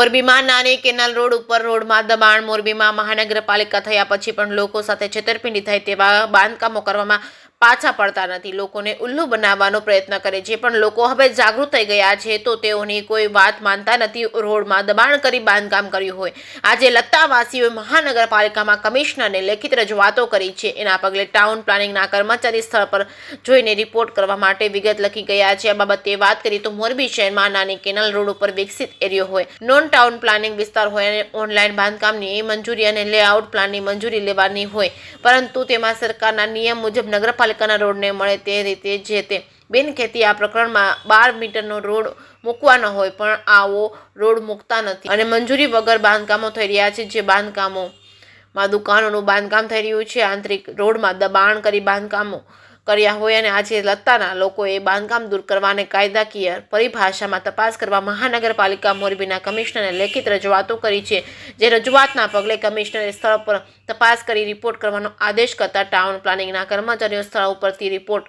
મોરબીમાં નાની canal road ઉપર રોડમાં દબાણ. મોરબીમાં મહાનગરપાલિકા થયા પછી પણ લોકો સાથે છેતરપિંડી થાય તેવા બાંધકામો કરવામાં પાછા પડતા નથી. લોકોને ઉલ્લુ બનાવવાનો પ્રયત્ન કરે છે, પણ લોકો હવે જાગૃત થઈ ગયા છે તો તેઓની કોઈ વાત માનતા નથી. રોડમાં દબાણ કરી બાંધકામ કર્યું હોય. આજે લત્તાવાસીઓએ મહાનગરપાલિકામાં કમિશનરને લેખિત રજૂઆતો કરી છે. એના પગલે ટાઉન પ્લાનિંગના કર્મચારી સ્થળ પર જોઈને રિપોર્ટ કરવા માટે વિગત લખી ગયા છે. આ બાબતે વાત કરીએ તો મોરબી શહેરમાં નાની કેનાલ રોડ ઉપર વિકસિત એરિયો હોય, નોન ટાઉન પ્લાનિંગ વિસ્તાર હોય અને ઓનલાઈન બાંધકામની મંજૂરી અને લેઆઉટ પ્લાનની મંજૂરી લેવાની હોય, પરંતુ તેમાં સરકારના નિયમ મુજબ નગરપાલિકાના રોડને મળે તે રીતે જે તે બિનખેતી આ પ્રકરણમાં 12 મીટરનો રોડ મૂકવાનો હોય, પણ આવો રોડ મૂકતા નથી અને મંજૂરી વગર બાંધકામો થઈ રહ્યા છે. જે બાંધકામોમાં દુકાનોનું બાંધકામ થઈ રહ્યું છે. આંતરિક રોડમાં દબાણ કરી બાંધકામો કર્યા હોય અને આજે લત્તાના લોકોએ બાંધકામ દૂર કરવાને કાયદાકીય પરિભાષામાં તપાસ કરવા મહાનગરપાલિકા મોરબીના કમિશનરને લેખિત રજૂઆતો કરી છે. જે રજૂઆતના પગલે કમિશનરે સ્થળ પર તપાસ કરી રિપોર્ટ કરવાનો આદેશ કરતા ટાઉન પ્લાનિંગના કર્મચારીઓ સ્થળ ઉપરથી રિપોર્ટ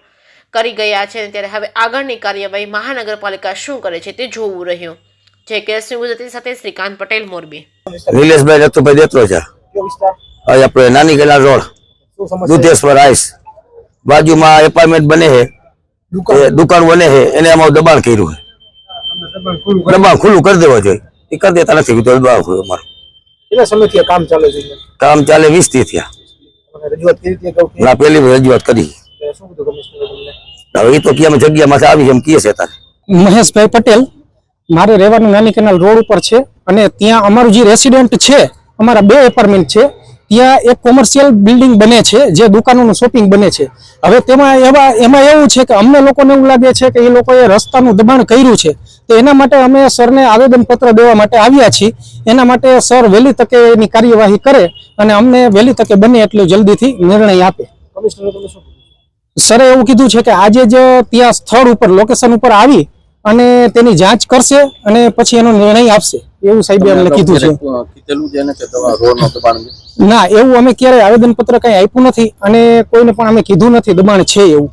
કરી ગયા છે. ત્યારે હવે આગળની કાર્યવાહી મહાનગરપાલિકા શું કરે છે તે જોવું રહ્યું. જે કેસ ગુજરાતી સાથે શ્રીકાંત પટેલ, મોરબી. નિલેશભાઈ રતુભાઈ દેત્રો છે. આપણે નાની કેનાલ રોડ દુધેશ્વર આઈસ બાજુમાં એપાર્ટમેન્ટ બને છે, દુકાન બને છે, એને અમારું દબાણ કર્યું છે. દબાણ ખુલ્લું કરી દેવા જોઈએ, એ કરી દેતા નથી. દબાણ ખુલ્લું અમારું કેટલા સમયથી કામ ચાલે છે? કામ ચાલે 20 થી થયા. રજૂઆત કરી ના, પહેલી રજૂઆત કરી. હવે એ તો ક્યાં જગ્યામાં આવી છે એમ કહે છે. તારે મહેશભાઈ પટેલ, મારે રહેવાનું નાની કેનાલ રોડ ઉપર છે અને ત્યાં અમારું જે રેસિડેન્ટ છે, અમારા 2 એપાર્ટમેન્ટ છે. ત્યાં એક કોમર્શિયલ બિલ્ડિંગ બને છે, જે દુકાનોનું શોપિંગ બને છે. હવે તેમાં એમાં એવું છે કે અમને લોકોને એવું લાગે છે કે એ લોકોએ રસ્તાનું દબાણ કર્યું છે, તો એના માટે અમે સરને આવેદનપત્ર દેવા માટે આવ્યા છીએ. એના માટે સર વહેલી તકે એની કાર્યવાહી કરે અને અમને વહેલી તકે બને એટલું જલ્દીથી નિર્ણય આપે. સરે એવું કીધું છે કે આજે જ ત્યાં સ્થળ ઉપર લોકેશન ઉપર આવી અને તેની જાંચ કરશે અને પછી એનો નિર્ણય આપશે, એવું સાહેબે અમને કીધું છે. ના, એવું અમે ક્યારેય આવેદનપત્ર કઈ આપ્યું નથી અને કોઈને પણ અમે કીધું નથી દબાણ છે એવું.